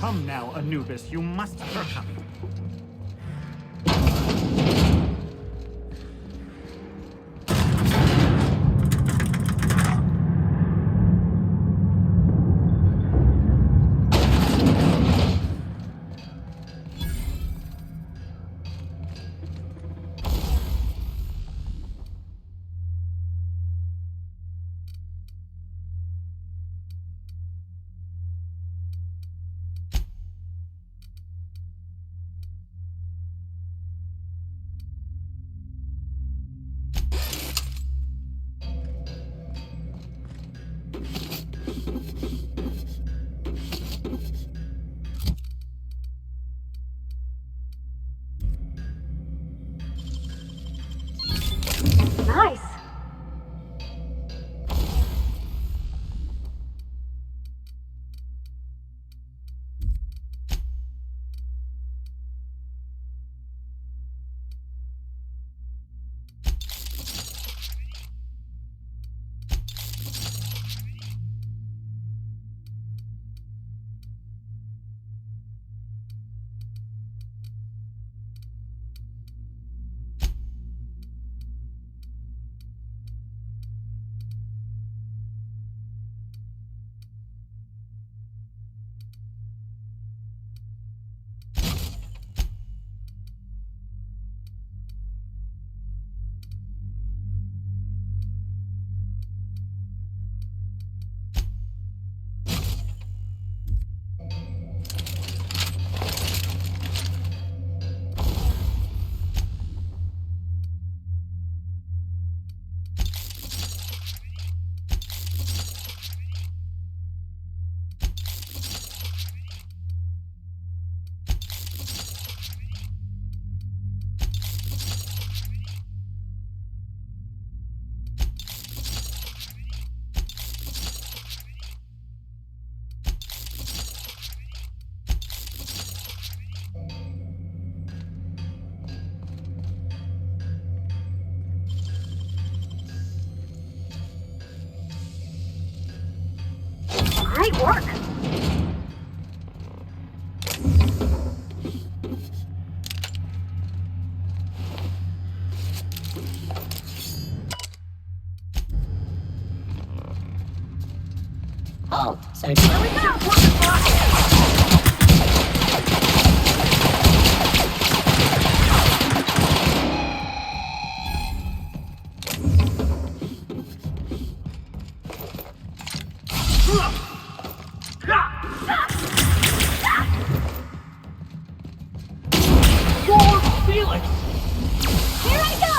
Come now, Anubis, you must hurry. Nice. Great work. Oh, so Here we go. Felix! Here I go.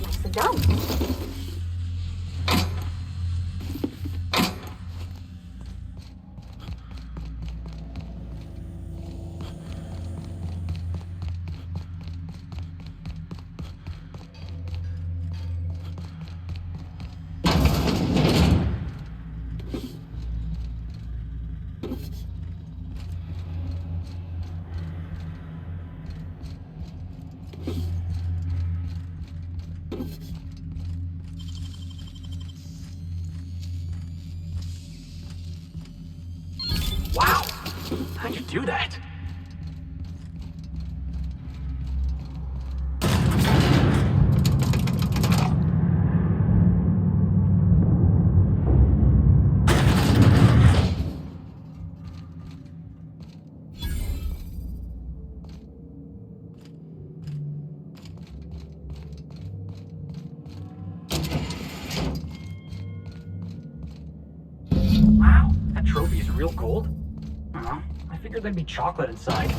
Nicely done. Wow! How'd you do that? cold? I figured there'd be chocolate inside.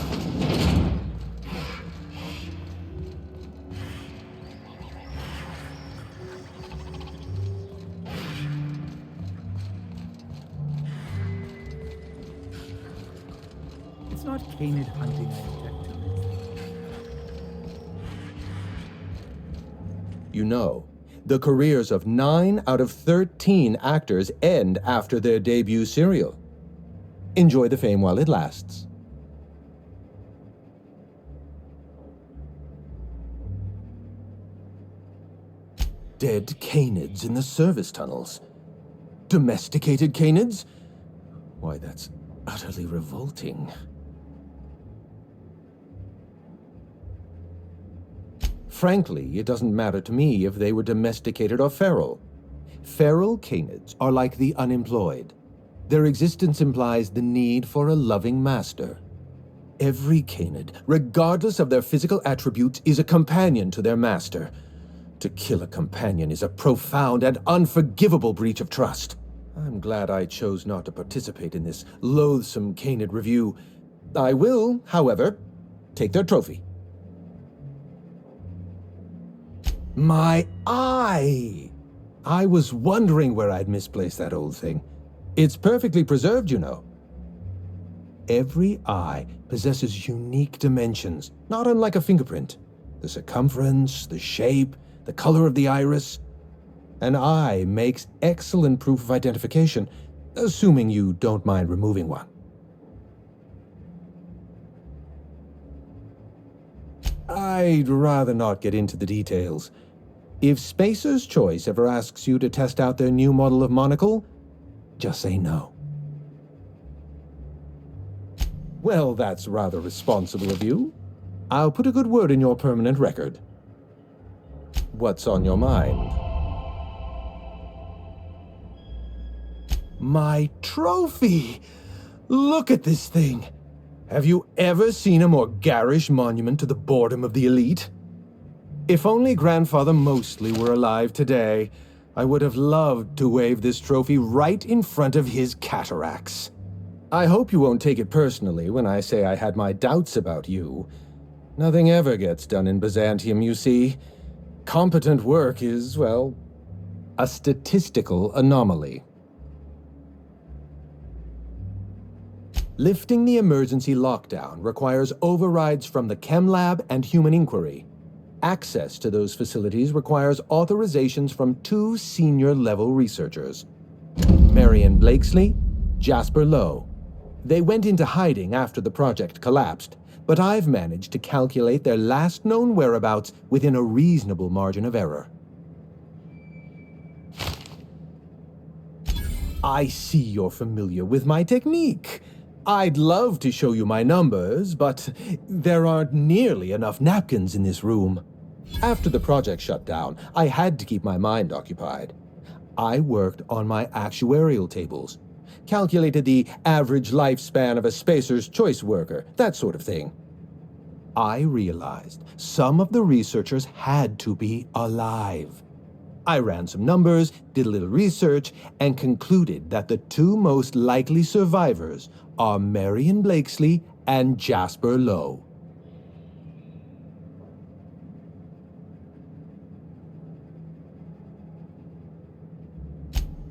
It's not canid hunting I object to. You know, the careers of 9 out of 13 actors end after their debut serial. Enjoy the fame while it lasts. Dead canids in the service tunnels. Domesticated canids? Why, that's utterly revolting. Frankly, it doesn't matter to me if they were domesticated or feral. Feral canids are like the unemployed. Their existence implies the need for a loving master. Every canid, regardless of their physical attributes, is a companion to their master. To kill a companion is a profound and unforgivable breach of trust. I'm glad I chose not to participate in this loathsome canid review. I will, however, take their trophy. My eye! I was wondering where I'd misplaced that old thing. It's perfectly preserved, you know. Every eye possesses unique dimensions, not unlike a fingerprint. The circumference, the shape, the color of the iris. An eye makes excellent proof of identification, assuming you don't mind removing one. I'd rather not get into the details. If Spacer's Choice ever asks you to test out their new model of monocle, just say no. Well, that's rather responsible of you. I'll put a good word in your permanent record. What's on your mind? My trophy! Look at this thing! Have you ever seen a more garish monument to the boredom of the elite? If only Grandfather Mostly were alive today, I would have loved to wave this trophy right in front of his cataracts. I hope you won't take it personally when I say I had my doubts about you. Nothing ever gets done in Byzantium, you see. Competent work is, well, a statistical anomaly. Lifting the emergency lockdown requires overrides from the Chem Lab and Human Inquiry. Access to those facilities requires authorizations from 2 senior-level researchers. Marion Blakesley, Jasper Lowe. They went into hiding after the project collapsed, but I've managed to calculate their last known whereabouts within a reasonable margin of error. I see you're familiar with my technique. I'd love to show you my numbers, but there aren't nearly enough napkins in this room. After the project shut down, I had to keep my mind occupied. I worked on my actuarial tables, calculated the average lifespan of a Spacer's Choice worker, that sort of thing. I realized some of the researchers had to be alive. I ran some numbers, did a little research, and concluded that the 2 most likely survivors are Marion Blakesley and Jasper Lowe.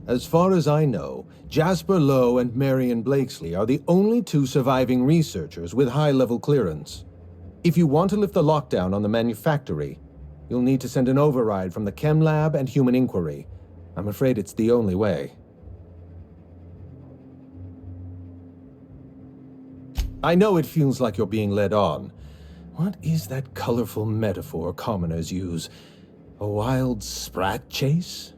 As far as I know, Jasper Lowe and Marion Blakesley are the only 2 surviving researchers with high-level clearance. If you want to lift the lockdown on the manufactory, you'll need to send an override from the Chem Lab and Human Inquiry. I'm afraid it's the only way. I know it feels like you're being led on. What is that colorful metaphor commoners use? A wild sprat chase?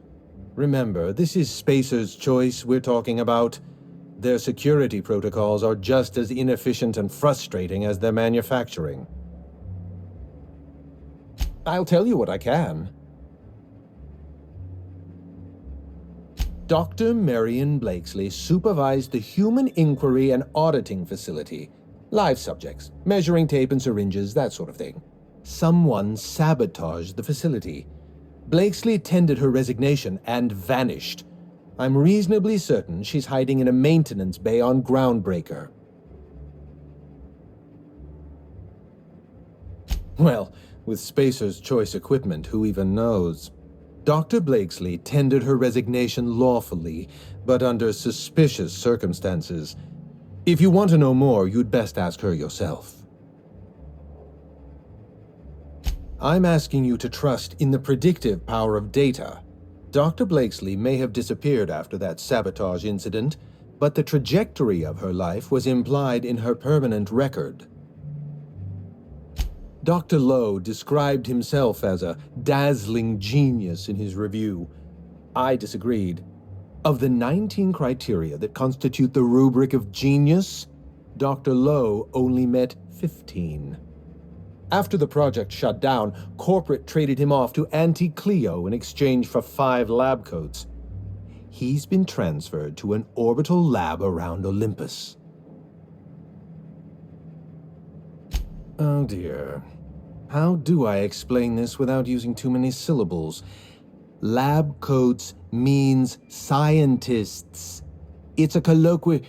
Remember, this is Spacer's Choice we're talking about. Their security protocols are just as inefficient and frustrating as their manufacturing. I'll tell you what I can. Dr. Marion Blakesley supervised the Human Inquiry and Auditing Facility. Live subjects, measuring tape and syringes, that sort of thing. Someone sabotaged the facility. Blakesley tendered her resignation and vanished. I'm reasonably certain she's hiding in a maintenance bay on Groundbreaker. Well, with Spacer's choice equipment, who even knows? Dr. Blakesley tendered her resignation lawfully, but under suspicious circumstances. If you want to know more, you'd best ask her yourself. I'm asking you to trust in the predictive power of data. Dr. Blakesley may have disappeared after that sabotage incident, but the trajectory of her life was implied in her permanent record. Dr. Lowe described himself as a dazzling genius in his review. I disagreed. Of the 19 criteria that constitute the rubric of genius, Dr. Lowe only met 15. After the project shut down, corporate traded him off to Anti-Cleo in exchange for 5 lab coats. He's been transferred to an orbital lab around Olympus. Oh dear. How do I explain this without using too many syllables? Lab coats means scientists. It's a colloquial...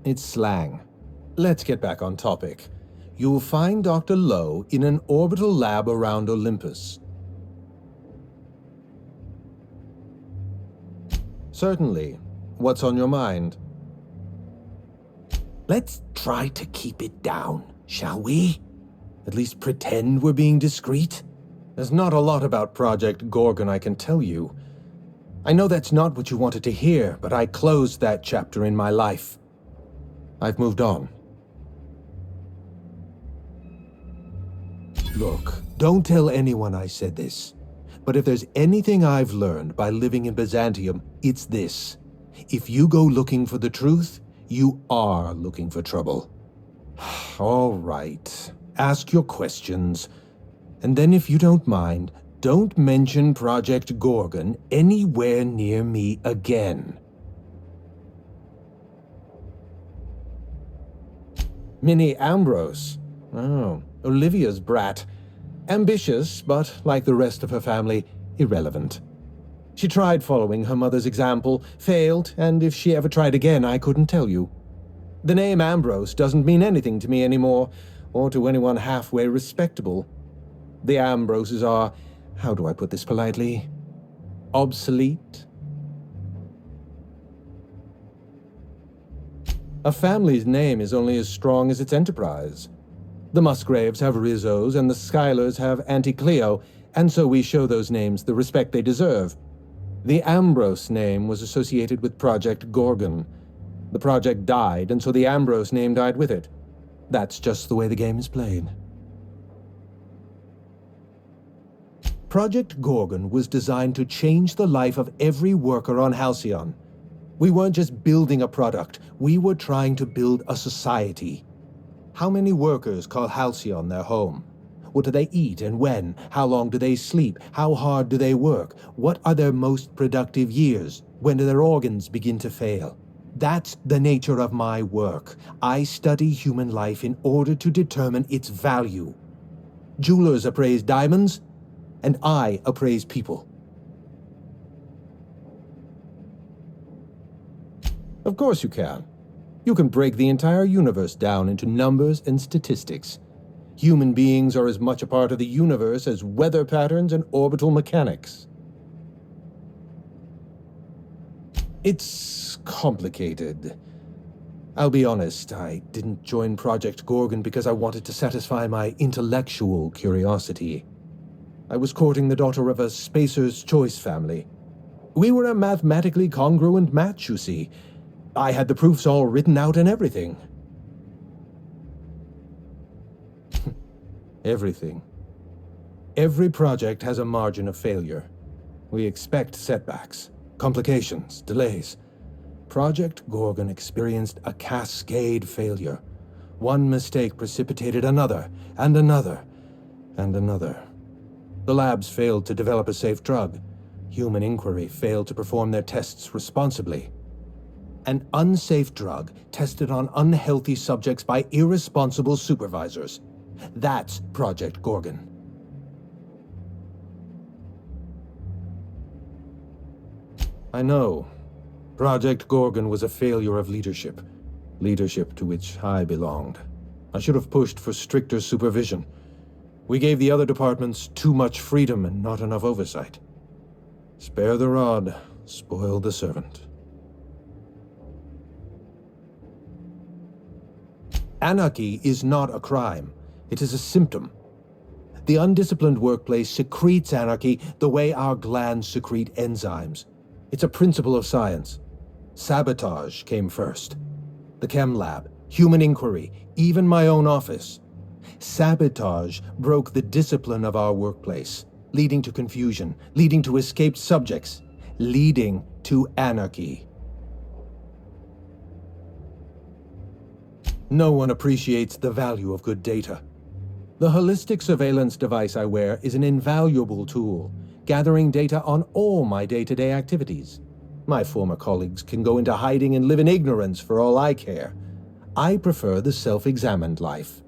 It's slang. Let's get back on topic. You'll find Dr. Lowe in an orbital lab around Olympus. Certainly. What's on your mind? Let's try to keep it down, shall we? At least pretend we're being discreet? There's not a lot about Project Gorgon I can tell you. I know that's not what you wanted to hear, but I closed that chapter in my life. I've moved on. Look, don't tell anyone I said this. But if there's anything I've learned by living in Byzantium, it's this. If you go looking for the truth, you are looking for trouble. All right. Ask your questions. And then if you don't mind, don't mention Project Gorgon anywhere near me again. Minnie Ambrose. Oh, Olivia's brat. Ambitious, but like the rest of her family, irrelevant. She tried following her mother's example, failed, and if she ever tried again, I couldn't tell you. The name Ambrose doesn't mean anything to me anymore, or to anyone halfway respectable. The Ambroses are, how do I put this politely, obsolete. A family's name is only as strong as its enterprise. The Musgraves have Rizzos and the Schuyler's have Anti-Cleo, and so we show those names the respect they deserve. The Ambrose name was associated with Project Gorgon. The project died, and so the Ambrose name died with it. That's just the way the game is played. Project Gorgon was designed to change the life of every worker on Halcyon. We weren't just building a product, we were trying to build a society. How many workers call Halcyon their home? What do they eat and when? How long do they sleep? How hard do they work? What are their most productive years? When do their organs begin to fail? That's the nature of my work. I study human life in order to determine its value. Jewelers appraise diamonds, and I appraise people. Of course you can. You can break the entire universe down into numbers and statistics. Human beings are as much a part of the universe as weather patterns and orbital mechanics. It's complicated. I'll be honest, I didn't join Project Gorgon because I wanted to satisfy my intellectual curiosity. I was courting the daughter of a Spacer's Choice family. We were a mathematically congruent match, you see. I had the proofs all written out and everything. Everything. Every project has a margin of failure. We expect setbacks, complications, delays. Project Gorgon experienced a cascade failure. One mistake precipitated another, and another, and another. The labs failed to develop a safe drug. Human Inquiry failed to perform their tests responsibly. An unsafe drug tested on unhealthy subjects by irresponsible supervisors. That's Project Gorgon. I know. Project Gorgon was a failure of leadership. Leadership to which I belonged. I should have pushed for stricter supervision. We gave the other departments too much freedom and not enough oversight. Spare the rod, spoil the servant. Anarchy is not a crime. It is a symptom. The undisciplined workplace secretes anarchy the way our glands secrete enzymes. It's a principle of science. Sabotage came first. The chem lab, human inquiry, even my own office. Sabotage broke the discipline of our workplace, leading to confusion, leading to escaped subjects, leading to anarchy. No one appreciates the value of good data. The holistic surveillance device I wear is an invaluable tool, gathering data on all my day-to-day activities. My former colleagues can go into hiding and live in ignorance for all I care. I prefer the self-examined life.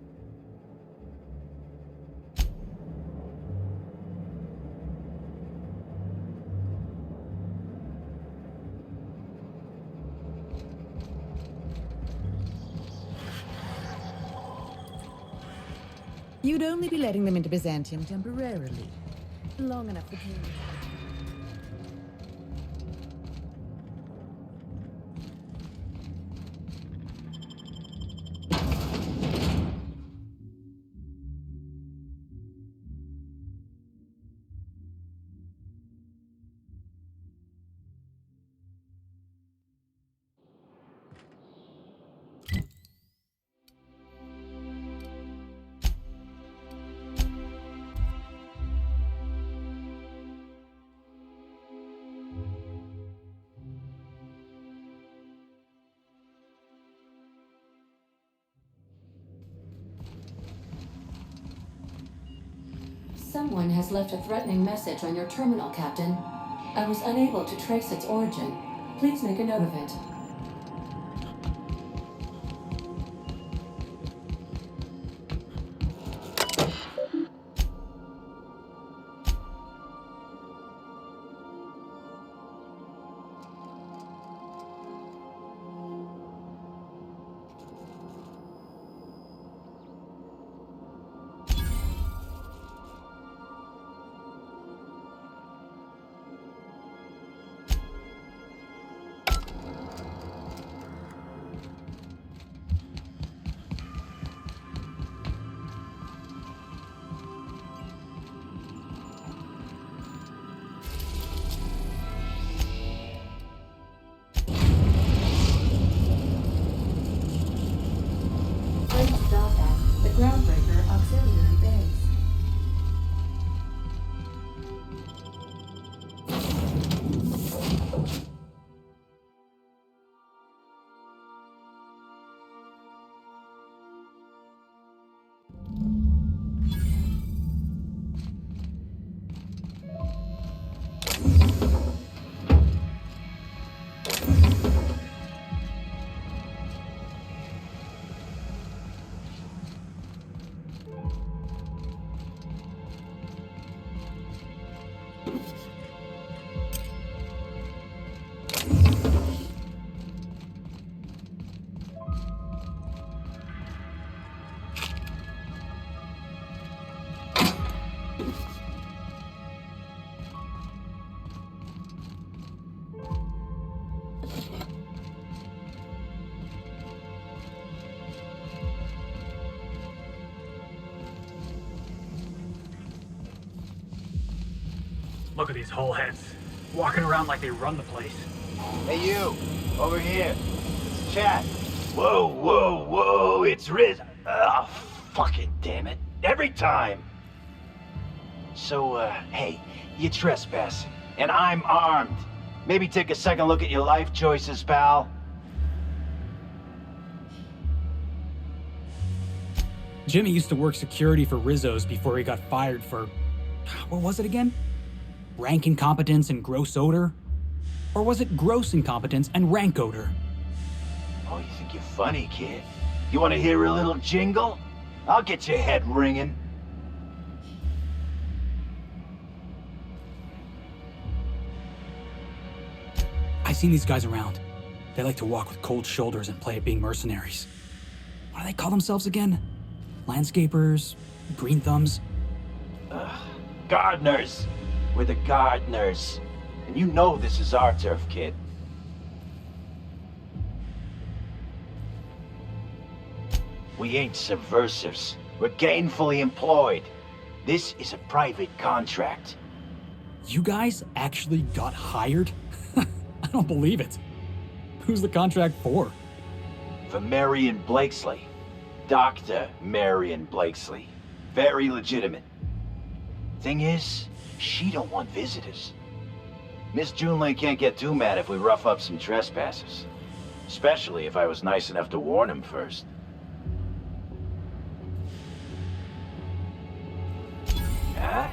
You'd only be letting them into Byzantium temporarily. Long enough for you. Someone has left a threatening message on your terminal, Captain. I was unable to trace its origin. Please make a note of it. Groundbreaker auxiliary base. Look at these whole heads, walking around like they run the place. Hey you, over here. It's Chad. Whoa, whoa, whoa, it's Riz. Oh, fucking damn it. Every time. So, hey, you trespassing, and I'm armed. Maybe take a second look at your life choices, pal. Jimmy used to work security for Rizzo's before he got fired for... what was it again? Rank incompetence and gross odor? Or was it gross incompetence and rank odor? Oh, you think you're funny, kid? You want to hear a little jingle? I'll get your head ringing. I've seen these guys around. They like to walk with cold shoulders and play at being mercenaries. What do they call themselves again? Landscapers? Green thumbs? Gardeners. We're the gardeners. And you know this is our turf, kid. We ain't subversives. We're gainfully employed. This is a private contract. You guys actually got hired? I don't believe it. Who's the contract for? For Marion Blakesley. Dr. Marion Blakesley. Very legitimate. Thing is, she don't want visitors. Miss Junlei can't get too mad if we rough up some trespassers. Especially if I was nice enough to warn him first. Huh?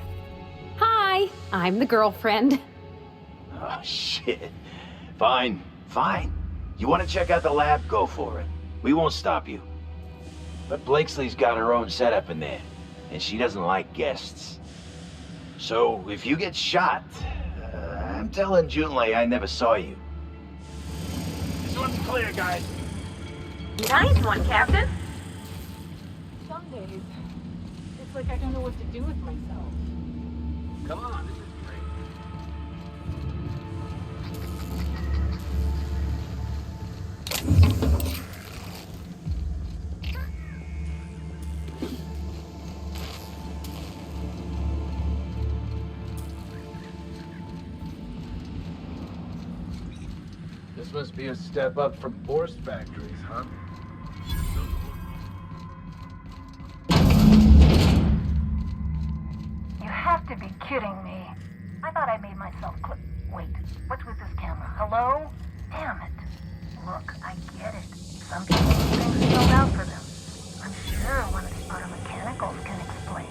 Hi, I'm the girlfriend. Oh, shit. Fine, fine. You want to check out the lab? Go for it. We won't stop you. But Blakesley's got her own setup in there, and she doesn't like guests. So, if you get shot, I'm telling Junlei I never saw you. This one's clear, guys. Nice one, Captain. Some days, it's like I don't know what to do with myself. Come on, this is great. This must be a step up from forced factories, huh? You have to be kidding me. I thought I made myself clip. Wait, what's with this camera? Hello? Damn it. Look, I get it. Some people need things spelled out for them. I'm sure one of the auto mechanicals can explain.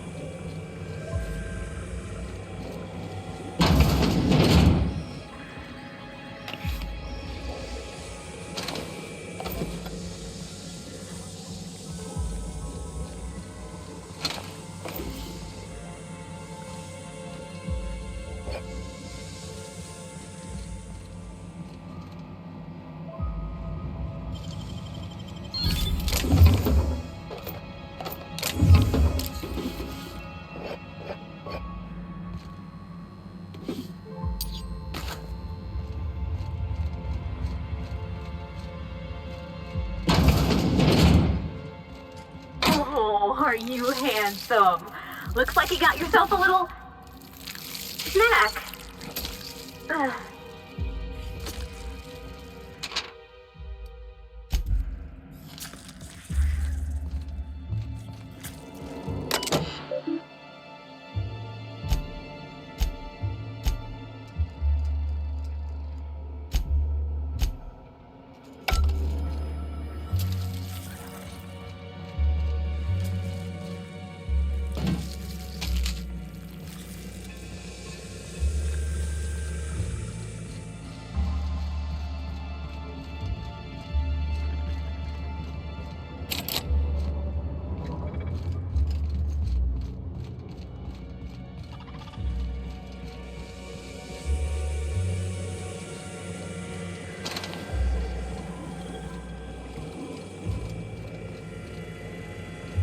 Oh, are you handsome? Looks like you got yourself a little snack. Ugh.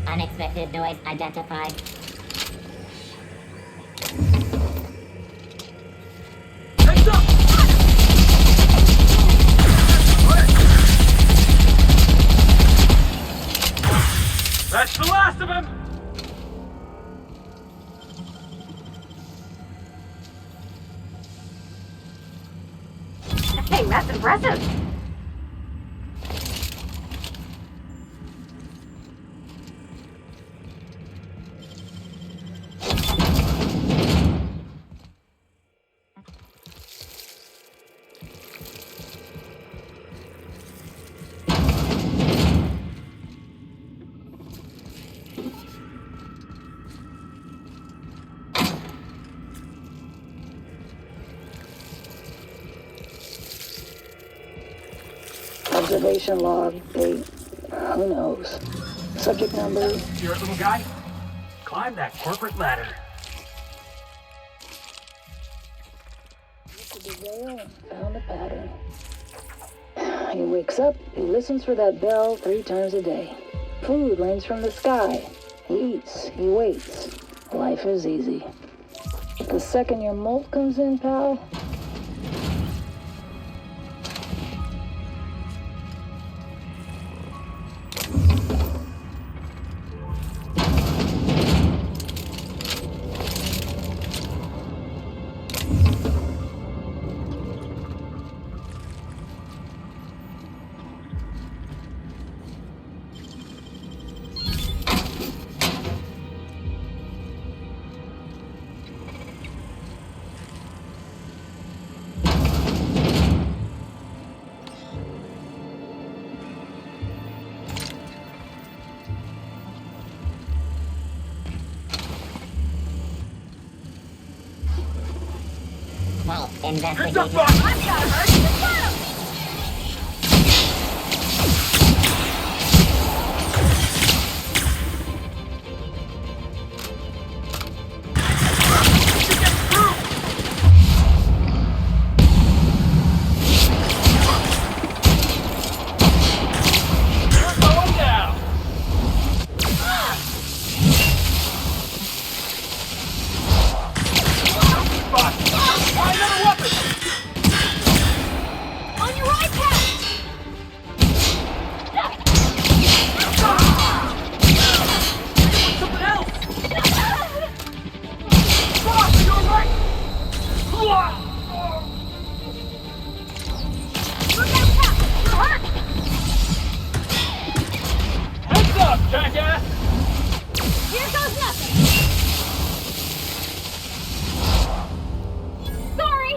Unexpected noise identified. Heads up! That's the last of him! Hey, that's impressive. Observation log, date, who knows. Subject number. Spirit little guy, climb that corporate ladder. the veil and found a pattern. He wakes up, he listens for that bell 3 times a day. Food rains from the sky. He eats, he waits. Life is easy. But the second your molt comes in, pal, Well, Get investigation. the fuck! I've got her! Just got him! We're going down! Fuck! Find another weapon! On your iPad! Something else! Fuck! You're right! Look out, Cap! You're hurt! Heads up, jackass! Here goes nothing! Sorry!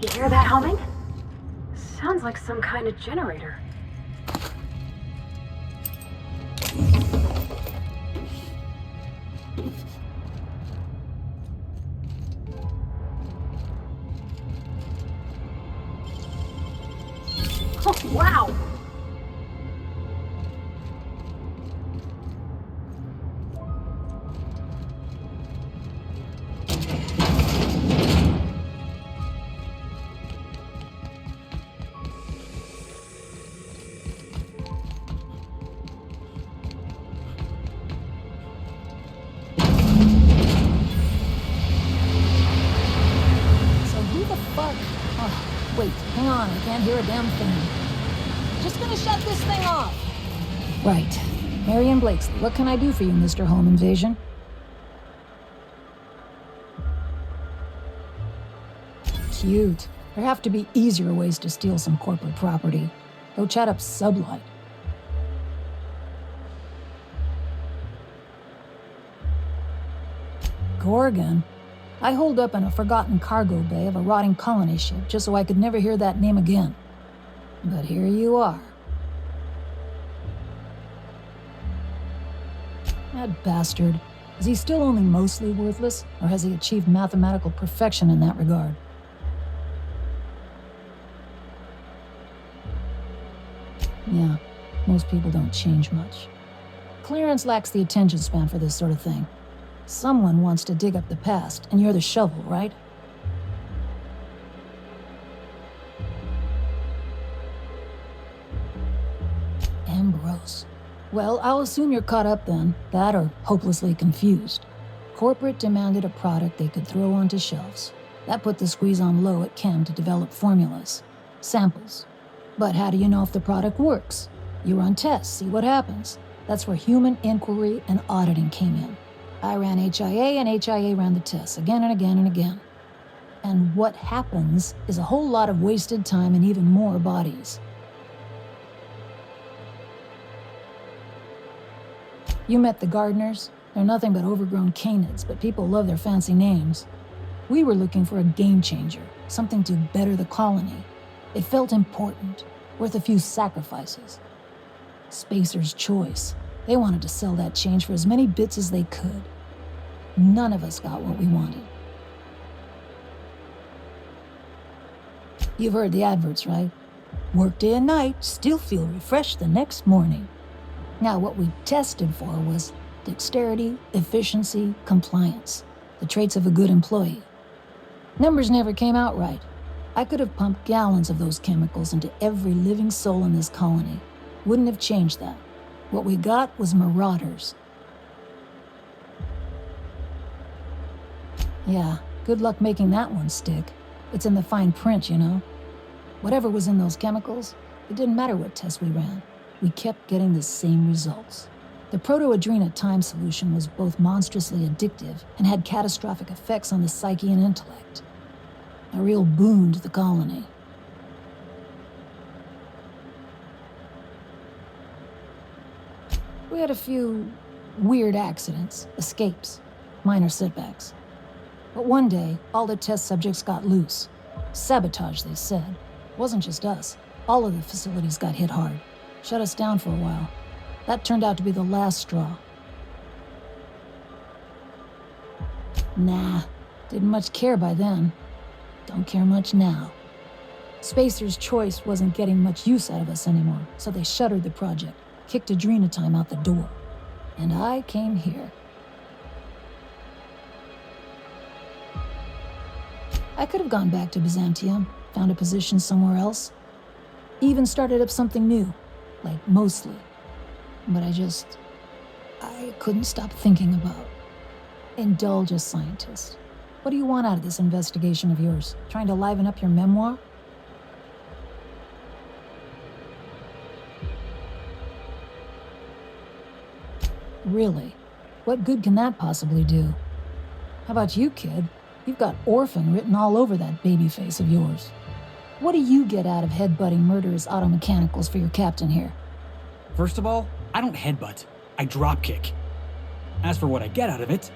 You hear that humming? Sounds like some kind of generator. Oh, wow! so who the fuck? Oh, wait, hang on, I can't hear a damn thing. Just gonna shut this thing off. Right. Marion Blakesley, what can I do for you, Mr. Home Invasion? Cute. There have to be easier ways to steal some corporate property. Go chat up Sublight. Gorgon? I holed up in a forgotten cargo bay of a rotting colony ship just so I could never hear that name again. But here you are. That bastard. Is he still only mostly worthless, or has he achieved mathematical perfection in that regard? Yeah, most people don't change much. Clarence lacks the attention span for this sort of thing. Someone wants to dig up the past, and you're the shovel, right? Ambrose. Well, I'll assume you're caught up then. That or hopelessly confused. Corporate demanded a product they could throw onto shelves. That put the squeeze on low at Chem to develop formulas. Samples. But how do you know if the product works? You run tests, see what happens. That's where human inquiry and auditing came in. I ran HIA, and HIA ran the tests again and again and again. And what happens is a whole lot of wasted time and even more bodies. You met the gardeners. They're nothing but overgrown canids, but people love their fancy names. We were looking for a game changer, something to better the colony. It felt important, worth a few sacrifices. Spacer's choice. They wanted to sell that change for as many bits as they could. None of us got what we wanted. You've heard the adverts, right? Work day and night, still feel refreshed the next morning. Now, what we tested for was dexterity, efficiency, compliance. The traits of a good employee. Numbers never came out right. I could have pumped gallons of those chemicals into every living soul in this colony. Wouldn't have changed that. What we got was marauders. Yeah, good luck making that one stick. It's in the fine print, you know. Whatever was in those chemicals, it didn't matter what tests we ran. We kept getting the same results. The proto-adrena time solution was both monstrously addictive and had catastrophic effects on the psyche and intellect. A real boon to the colony. We had a few weird accidents, escapes, minor setbacks. But one day, all the test subjects got loose. Sabotage, they said. Wasn't just us. All of the facilities got hit hard. Shut us down for a while. That turned out to be the last straw. Nah, didn't much care by then. Don't care much now. Spacer's choice wasn't getting much use out of us anymore, so they shuttered the project, kicked Adrena time out the door. And I came here. I could have gone back to Byzantium, found a position somewhere else. Even started up something new, like mostly. But I couldn't stop thinking about. Indulge a scientist. What do you want out of this investigation of yours? Trying to liven up your memoir? Really? What good can that possibly do? How about you, kid? You've got orphan written all over that baby face of yours. What do you get out of headbutting murderous automechanicals for your captain here? First of all, I don't headbutt. I dropkick. As for what I get out of it,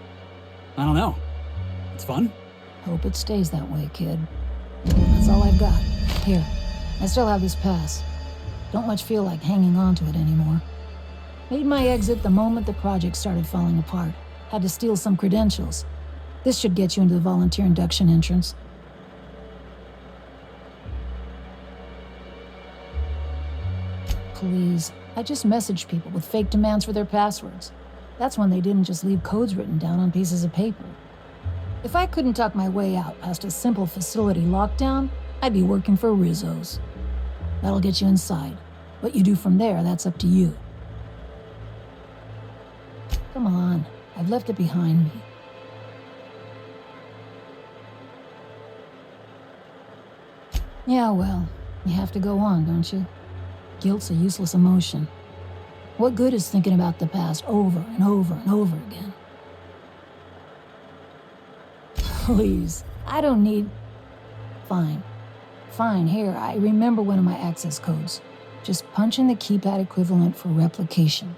I don't know. It's fun. Hope it stays that way, kid. That's all I've got. Here, I still have this pass. Don't much feel like hanging on to it anymore. Made my exit the moment the project started falling apart. Had to steal some credentials. This should get you into the volunteer induction entrance. Please, I just messaged people with fake demands for their passwords. That's when they didn't just leave codes written down on pieces of paper. If I couldn't talk my way out past a simple facility lockdown, I'd be working for Rizzo's. That'll get you inside. What you do from there, that's up to you. Come on, I've left it behind me. Yeah, well, you have to go on, don't you? Guilt's a useless emotion. What good is thinking about the past over and over and over again? Please, I don't need... Fine. Fine, here, I remember one of my access codes. Just punch in the keypad equivalent for replication.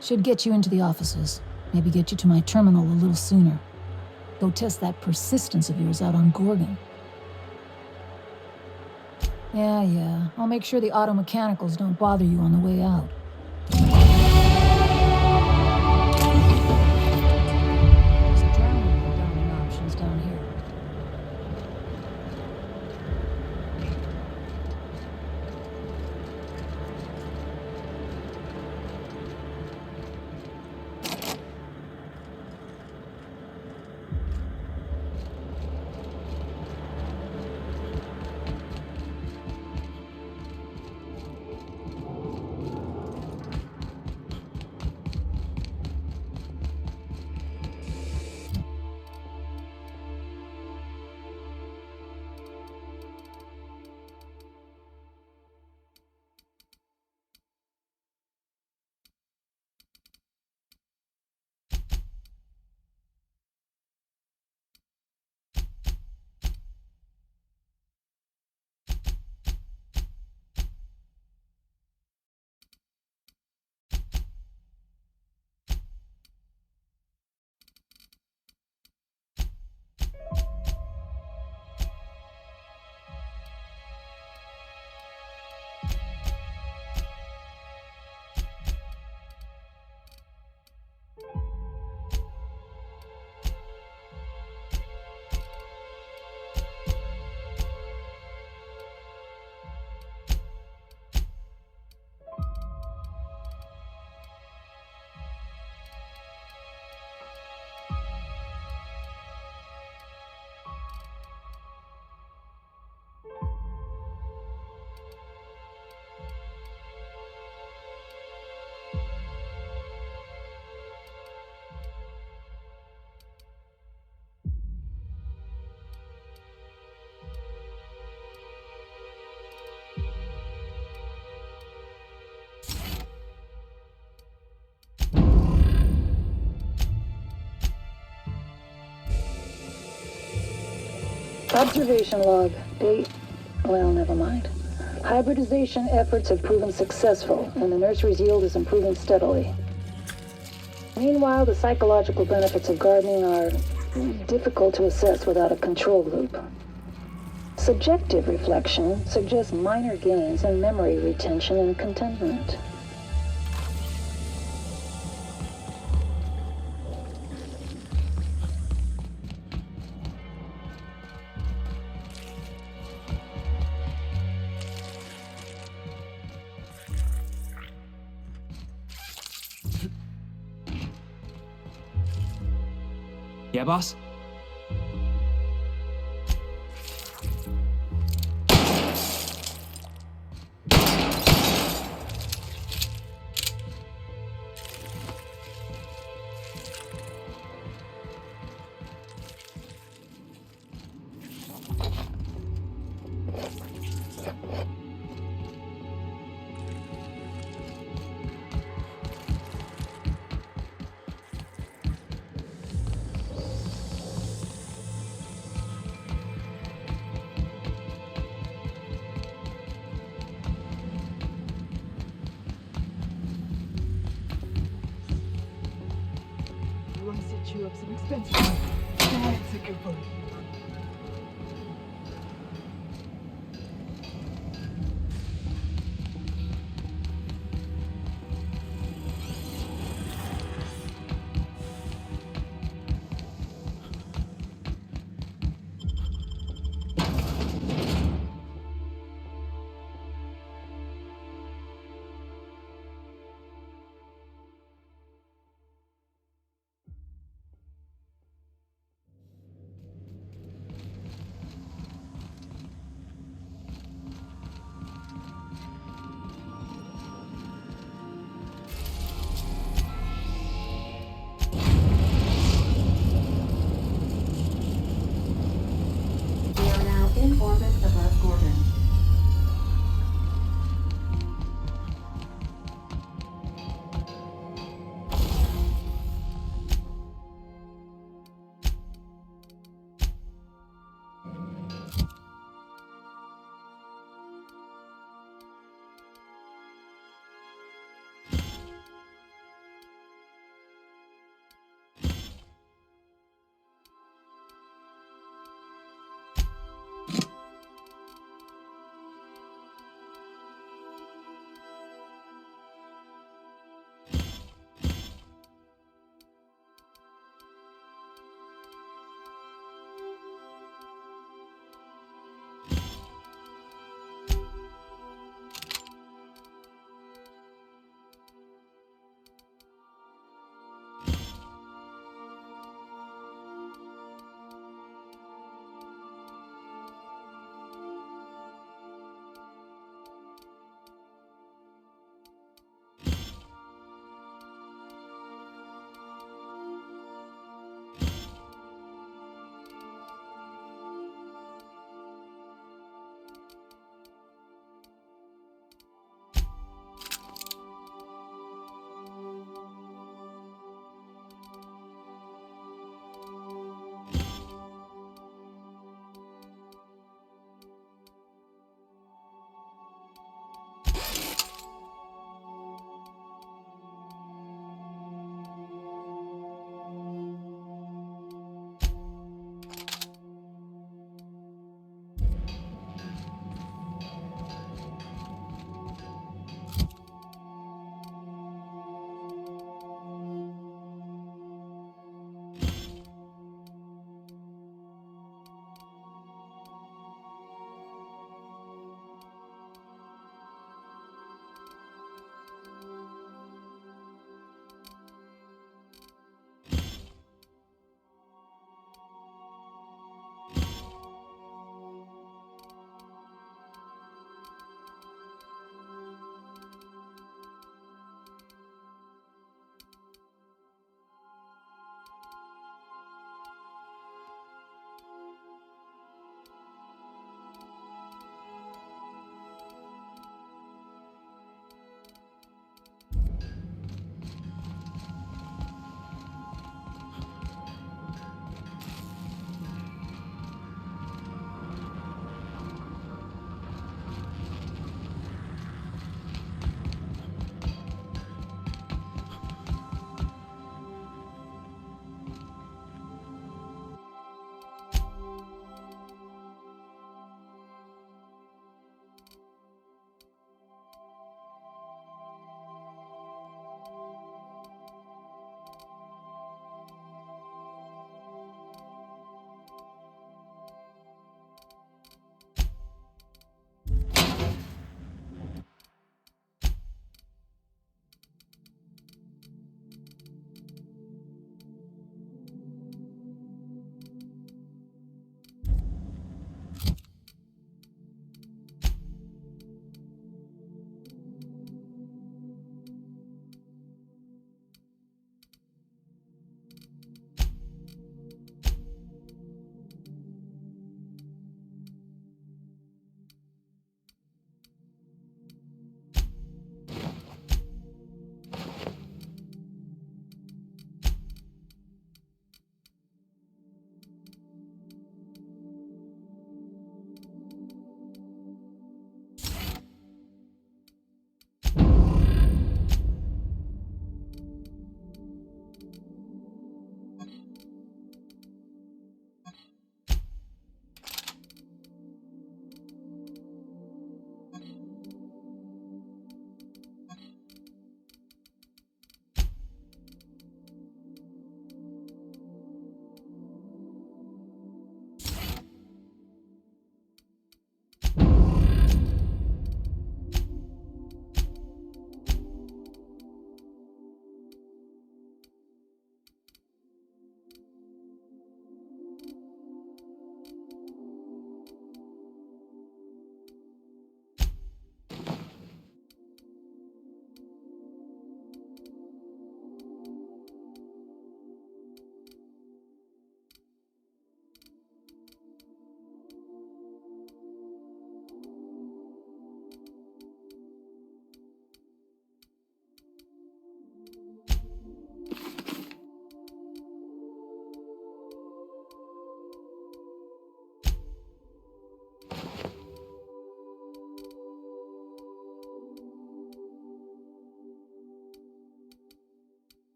Should get you into the offices. Maybe get you to my terminal a little sooner. Go test that persistence of yours out on Gorgon. Yeah. I'll make sure the automechanicals don't bother you on the way out. Just drowning in dining options down here. Observation log. Date. Well, never mind. Hybridization efforts have proven successful, and the nursery's yield is improving steadily. Meanwhile, the psychological benefits of gardening are difficult to assess without a control loop. Subjective reflection suggests minor gains in memory retention and contentment. Yeah, boss? I want to set you up some expensive money. That's a good one.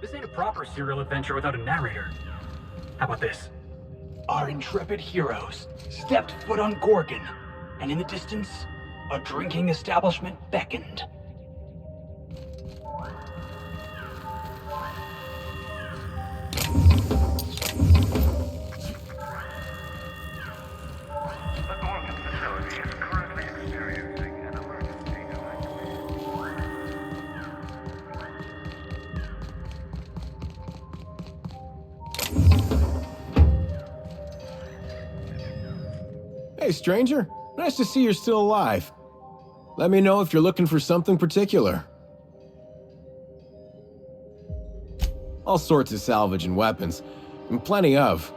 This ain't a proper serial adventure without a narrator. How about this? Our intrepid heroes stepped foot on Gorgon, and in the distance, a drinking establishment beckoned. The Gorgon facility is currently experiencing an emergency Hey, stranger. Nice to see you're still alive. Let me know if you're looking for something particular. All sorts of salvage and weapons, and plenty of.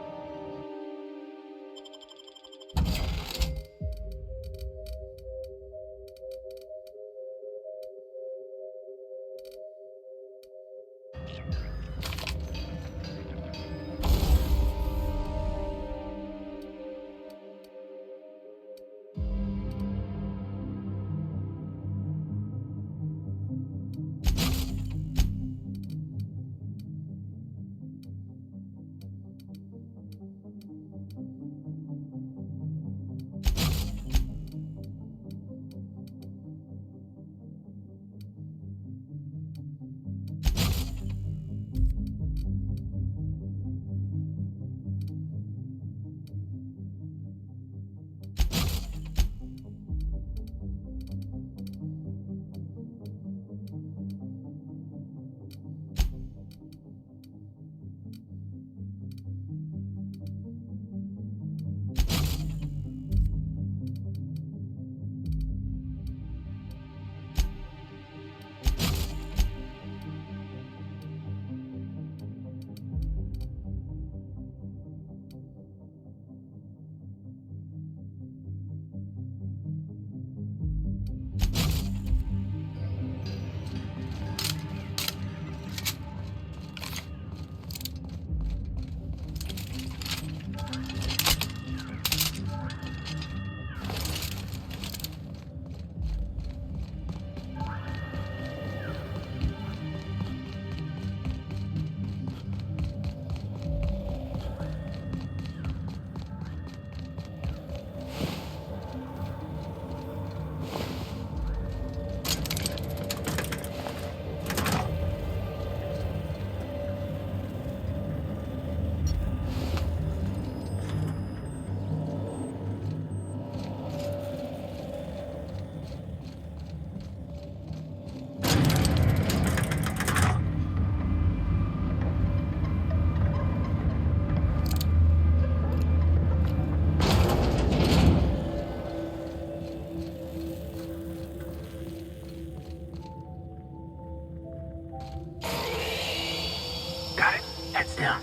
Heads down.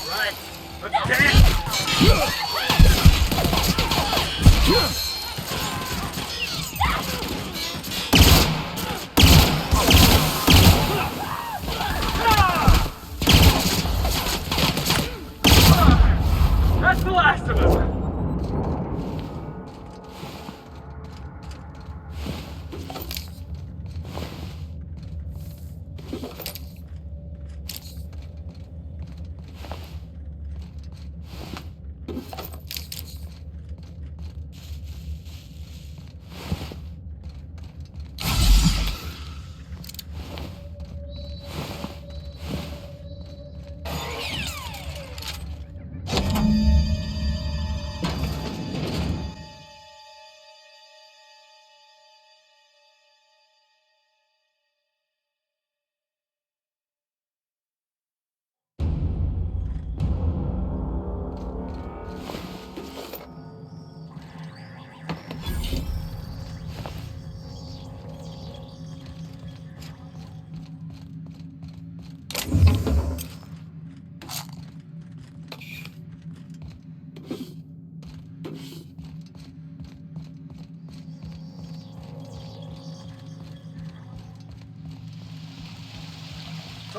Right. Let's dance. That's the last of them!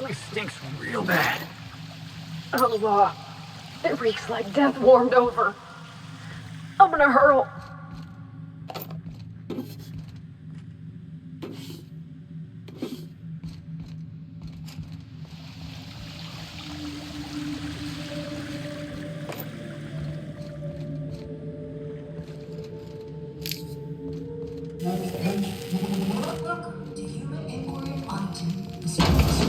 place stinks real bad. Oh, it reeks like death warmed over. I'm gonna hurl. Welcome to Human Inquiry Auditing, the Specialist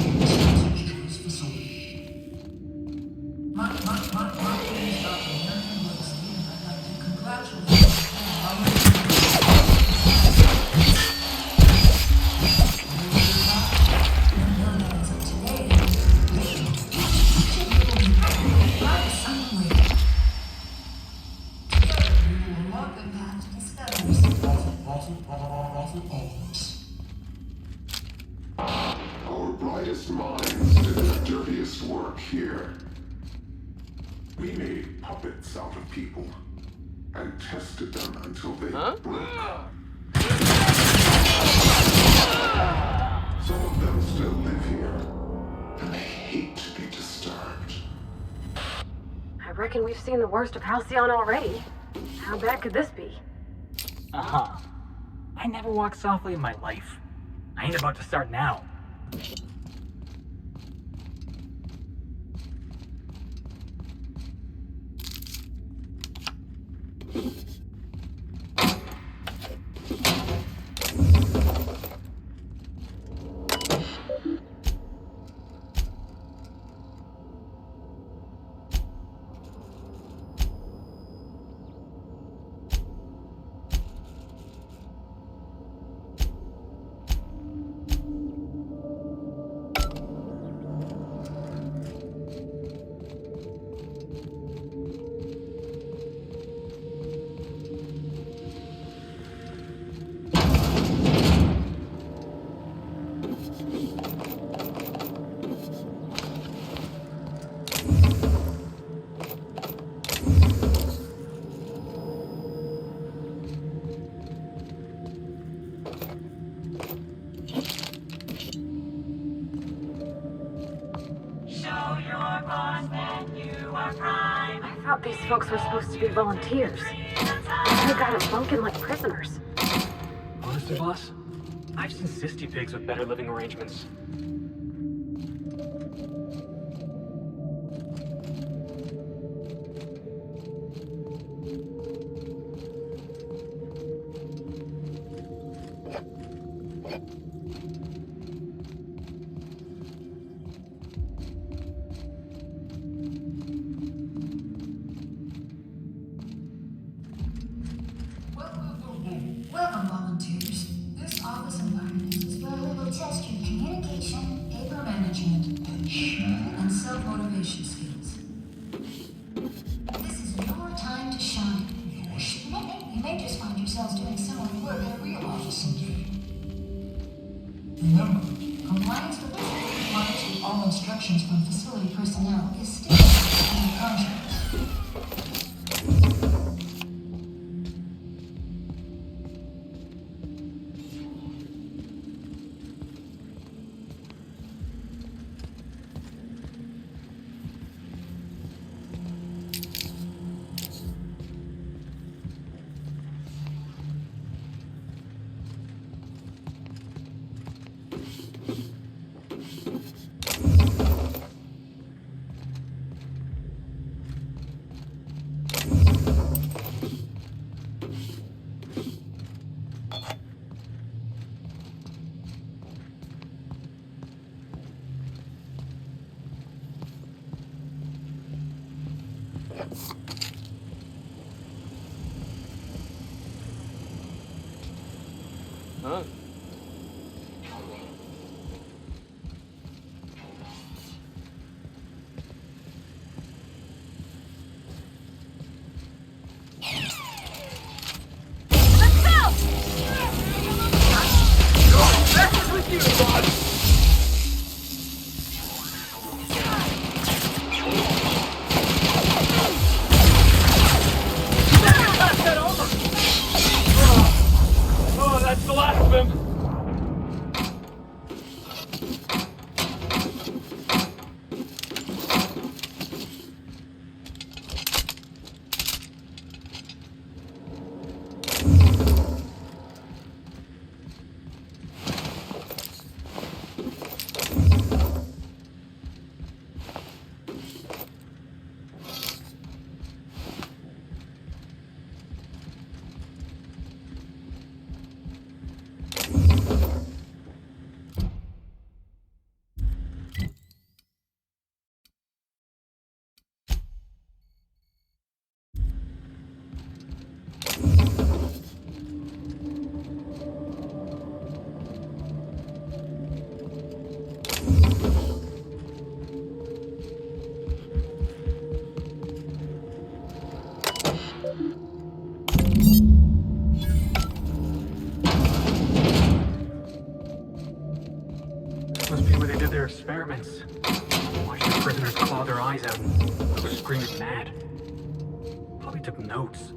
Facility. My name is Dr. Marion Leslie, and I'd like to congratulate you on our Our brightest minds did their dirtiest work here. We made puppets out of people and tested them until they broke. Some of them still live here, and they hate to be disturbed. I reckon we've seen the worst of Halcyon already. How bad could this be? Uh-huh. I never walked softly in my life. I ain't about to start now. I thought these folks were supposed to be volunteers. They got us bunking like prisoners. Honestly, boss, I've seen cysty pigs with better living arrangements. Welcome, volunteers. This office environment is where we will test your communication, paper management, and self-motivation skills. This is your time to shine. You may just find yourselves doing similar work in a real office someday. Remember, compliance with all instructions from facility personnel is still in the contract. Huh? Oh, that's the last of him. This must be where they did their experiments. Watch the prisoners claw their eyes out and go screaming mad. Probably took notes.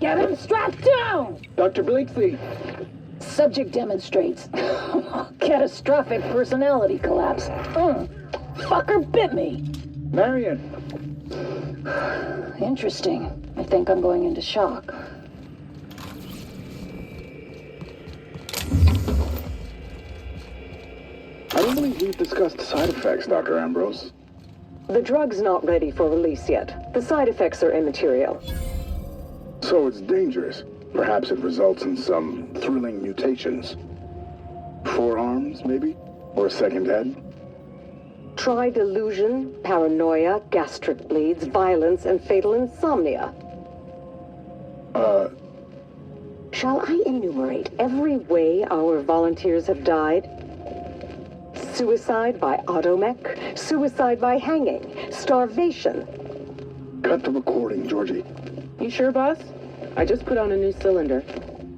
Get him strapped down! Dr. Blakesley. Subject demonstrates catastrophic personality collapse. Fucker bit me. Marion. Interesting. I think I'm going into shock. I don't believe we've discussed side effects, Dr. Ambrose. The drug's not ready for release yet. The side effects are immaterial. So it's dangerous. Perhaps it results in some thrilling mutations. Forearms, maybe? Or a second head? Try delusion, paranoia, gastric bleeds, violence, and fatal insomnia. Shall I enumerate every way our volunteers have died? Suicide by automech, suicide by hanging, starvation. Cut the recording, Georgie. You sure, boss? I just put on a new cylinder.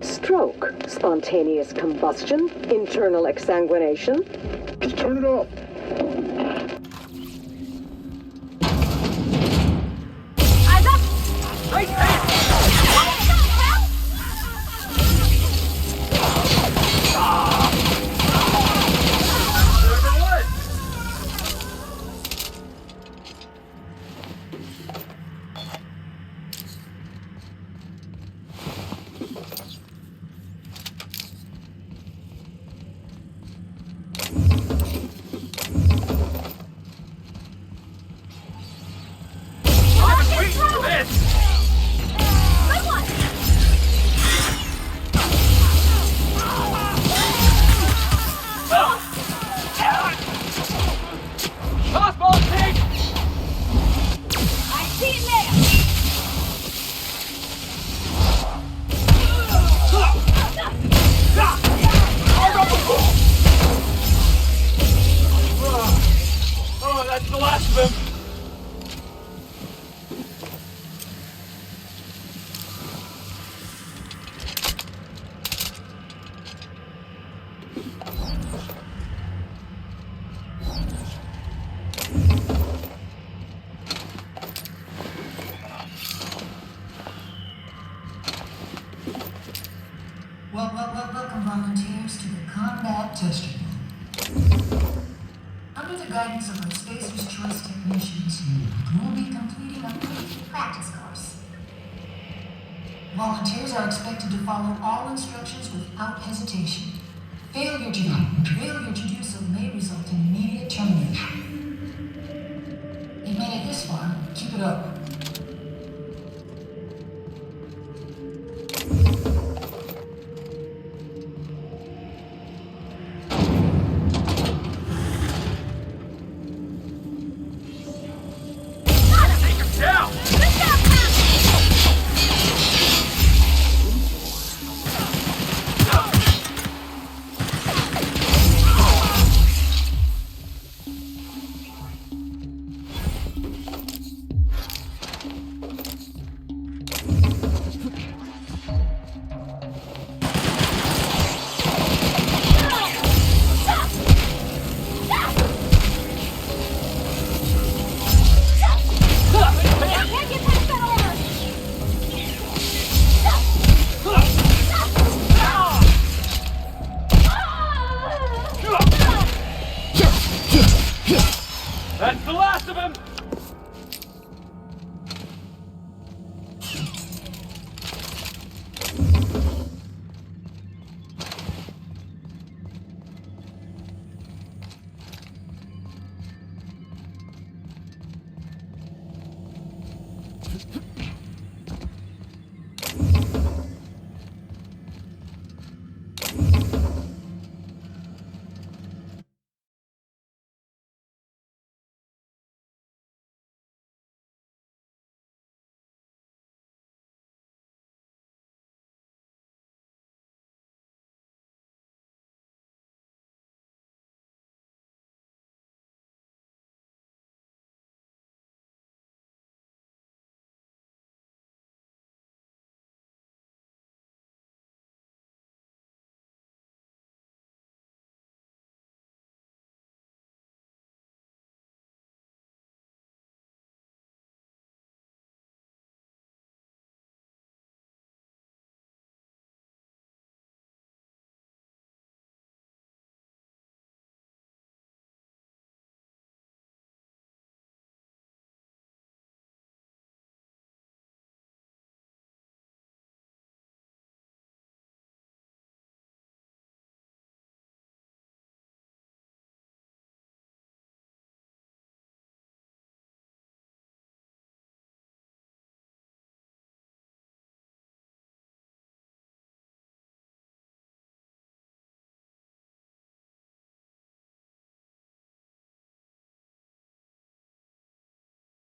Stroke, spontaneous combustion, internal exsanguination. Just turn it off. Eyes up! Right there! Welcome volunteers to the combat testing room. Under the guidance of our Spacer's Choice technicians, you will be completing a brief practice course. Volunteers are expected to follow all instructions without hesitation. Failure to do so may result in immediate termination. You made it this far. Keep it up. That's the last of him!